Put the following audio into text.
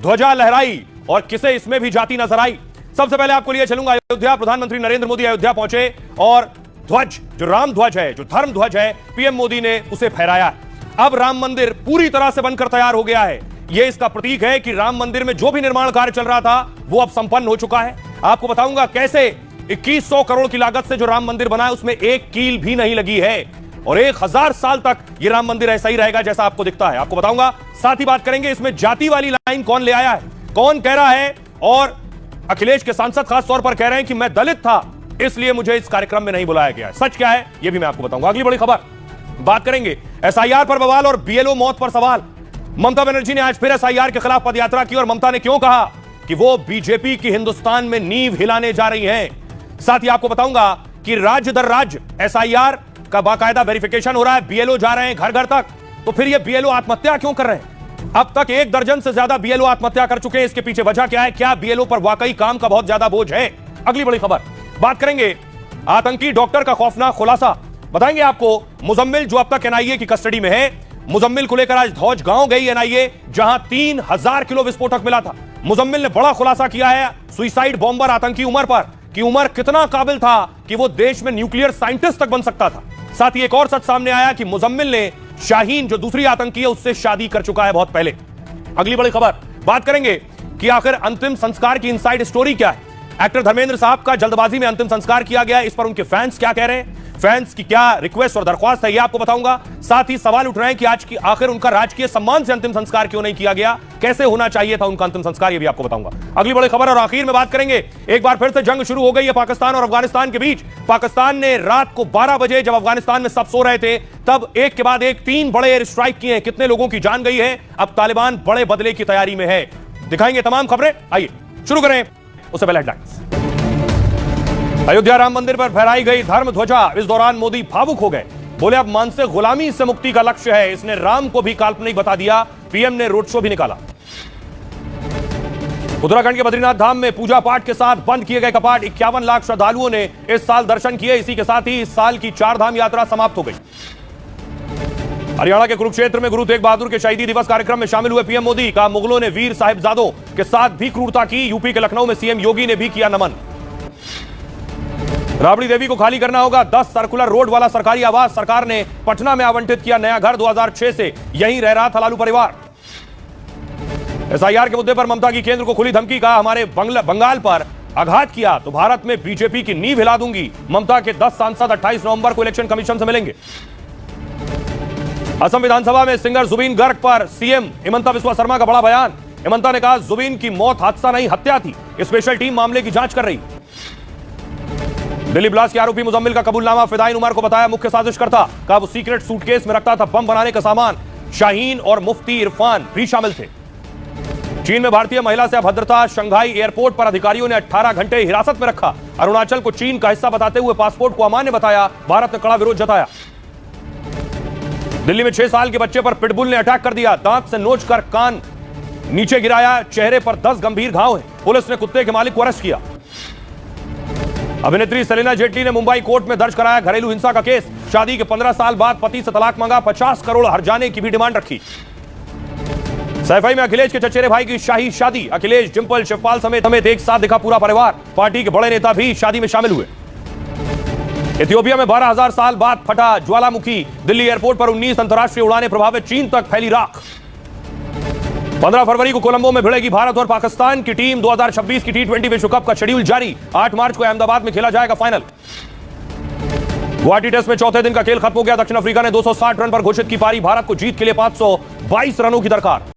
ध्वजा लहराई और किसे इसमें भी जाति नजर आई। सबसे पहले आपको लिए चलूंगा अयोध्या। प्रधानमंत्री नरेंद्र मोदी अयोध्या पहुंचे और ध्वज, जो राम ध्वज है, जो धर्म ध्वज है, पीएम मोदी ने उसे फहराया। अब राम मंदिर पूरी तरह से बनकर तैयार हो गया है। यह इसका प्रतीक है कि राम मंदिर में जो भी निर्माण कार्य चल रहा था वो अब संपन्न हो चुका है। आपको बताऊंगा कैसे 2100 करोड़ की लागत से जो राम मंदिर बना है उसमें एक कील भी नहीं लगी है और 1000 साल तक यह राम मंदिर ऐसा ही रहेगा जैसा आपको दिखता है। आपको बताऊंगा, साथ ही बात करेंगे इसमें जाति वाली लाइन कौन ले आया है, कौन कह रहा है। और अखिलेश के सांसद खास तौर पर कह रहे हैं कि मैं दलित था इसलिए मुझे इस कार्यक्रम में नहीं बुलाया गया। सच क्या है यह भी मैं आपको बताऊंगा। अगली बड़ी खबर बात करेंगे एसआईआर पर बवाल और बीएलओ मौत पर सवाल। ममता बनर्जी ने आज फिर एसआईआर के खिलाफ पदयात्रा की और ममता ने क्यों कहा कि वो बीजेपी की हिंदुस्तान में नींव हिलाने जा रही हैं। साथ ही आपको बताऊंगा कि राज्य दर राज्य एसआईआर का बाकायदा वेरिफिकेशन हो रहा है, बीएलओ जा रहे हैं घर घर तक। तो फिर ये बीएलओ आत्महत्या क्यों कर रहे हैं? अब तक 1 दर्जन से ज्यादा बीएलओ आत्महत्या कर चुके हैं। इसके पीछे वजह क्या है? क्या बीएलओ पर वाकई काम का बहुत ज्यादा बोझ है? अगली बड़ी खबर बात करेंगे आतंकी डॉक्टर का खौफनाक खुलासा। बताएंगे आपको मुजम्मिल जो अब तक एनआईए की कस्टडी में है। मुजम्मिल को लेकर आज धौज गांव गई एनआईए जहां 3000 किलो विस्फोटक मिला था। मुजम्मिल ने बड़ा खुलासा किया है सुसाइड बॉम्बर आतंकी उमर पर कि उमर कितना काबिल था कि वो देश में न्यूक्लियर साइंटिस्ट तक बन सकता था। साथ ही एक और सच सामने आया कि मुजम्मिल ने शाहीन जो दूसरी आतंकी है उससे शादी कर चुका है बहुत पहले। अगली बड़ी खबर बात करेंगे कि आखिर अंतिम संस्कार की इनसाइड स्टोरी क्या है। एक्टर धर्मेंद्र साहब का जल्दबाजी में अंतिम संस्कार किया गया, इस पर उनके फैंस क्या कह रहे हैं, फैंस की क्या रिक्वेस्ट और दरख्वास्त है ये आपको बताऊंगा। साथ ही सवाल उठ रहे हैं कि आज की आखिर उनका राजकीय सम्मान से अंतिम संस्कार क्यों नहीं किया गया, कैसे होना चाहिए था उनका अंतिम संस्कार, ये भी आपको बताऊंगा। अगली बड़ी खबर और आखिर में बात करेंगे एक बार फिर से जंग शुरू हो गई है पाकिस्तान और अफगानिस्तान के बीच। पाकिस्तान ने रात को 12 बजे जब अफगानिस्तान में सब सो रहे थे तब एक के बाद एक 3 बड़े एयर स्ट्राइक किए हैं। कितने लोगों की जान गई है? अब तालिबान बड़े बदले की तैयारी में है। दिखाएंगे तमाम खबरें, आइए शुरू करें। उससे पहले हेडलाइंस। अयोध्या राम मंदिर पर फहराई गई धर्म ध्वजा, इस दौरान मोदी भावुक हो गए। बोले अब मानसिक गुलामी से मुक्ति का लक्ष्य है। इसने राम को भी काल्पनिक बता दिया। पीएम ने रोड शो भी निकाला। उत्तराखंड के बद्रीनाथ धाम में पूजा पाठ के साथ बंद किए गए कपाट। 51 लाख श्रद्धालुओं ने इस साल दर्शन किए। इसी के साथ ही इस साल की 4 धाम यात्रा समाप्त हो गई। हरियाणा के कुरुक्षेत्र में गुरु तेग बहादुर के शहीदी दिवस कार्यक्रम में शामिल हुए पीएम मोदी। कहा मुगलों ने वीर साहिबजादों के साथ भी क्रूरता की। यूपी के लखनऊ में सीएम योगी ने भी किया नमन। राबड़ी देवी को खाली करना होगा 10 सर्कुलर रोड वाला सरकारी आवास। सरकार ने पटना में आवंटित किया नया घर। 2006 से यहीं रह रहा था लालू परिवार। एसआईआर के मुद्दे पर ममता की केंद्र को खुली धमकी। कहा हमारे बंगाल पर आघात किया तो भारत में बीजेपी की नींव हिला दूंगी। ममता के 10 सांसद 28 नवंबर को इलेक्शन कमीशन से मिलेंगे। असम विधानसभा में सिंगर जुबीन गर्ग पर सीएम हिमंता बिस्वा शर्मा का बड़ा बयान। हिमंता ने कहा जुबीन की मौत हादसा नहीं हत्या थी। स्पेशल टीम मामले की जांच कर रही। दिल्ली ब्लास्ट के आरोपी मुजम्मिल का कबूलनामा। फिदाइन उमर को बताया मुख्य साजिशकर्ता। कहा वो सीक्रेट सूटकेस में रखता था बम बनाने का सामान। शाहीन और मुफ्ती इरफान भी शामिल थे। चीन में भारतीय महिला से अभद्रता। शंघाई एयरपोर्ट पर अधिकारियों ने 18 घंटे हिरासत में रखा। अरुणाचल को चीन का हिस्सा बताते हुए पासपोर्ट को अमान्य बताया। भारत ने कड़ा विरोध जताया। दिल्ली में 6 साल के बच्चे पर पिटबुल ने अटैक कर दिया। दांत से नोचकर कान नीचे गिराया। चेहरे पर 10 गंभीर घाव हैं। पुलिस ने कुत्ते के मालिक को अरेस्ट किया। अभिनेत्री सेलिना जेटली ने मुंबई कोर्ट में दर्ज कराया घरेलू हिंसा का केस। शादी के 15 साल बाद पति से तलाक मांगा। 50 करोड़ हर्जाने की भी डिमांड रखी। सैफई में अखिलेश के चचेरे भाई की शाही शादी। अखिलेश, डिंपल, शिवपाल समेत एक साथ दिखा पूरा परिवार। पार्टी के बड़े नेता भी शादी में शामिल हुए। इथियोपिया में 12,000 साल बाद फटा ज्वालामुखी। दिल्ली एयरपोर्ट पर 19 अंतर्राष्ट्रीय उड़ानें प्रभावित। चीन तक फैली राख। 15 फरवरी को कोलंबो में भिड़ेगी भारत और पाकिस्तान की टीम। 2026 की T20 विश्व कप का शेड्यूल जारी। 8 मार्च को अहमदाबाद में खेला जाएगा फाइनल। गुवाहाटी टेस्ट में चौथे दिन का खेल खत्म हो गया। दक्षिण अफ्रीका ने 260 रन पर घोषित की पारी। भारत को जीत के लिए 522 रनों की दरकार।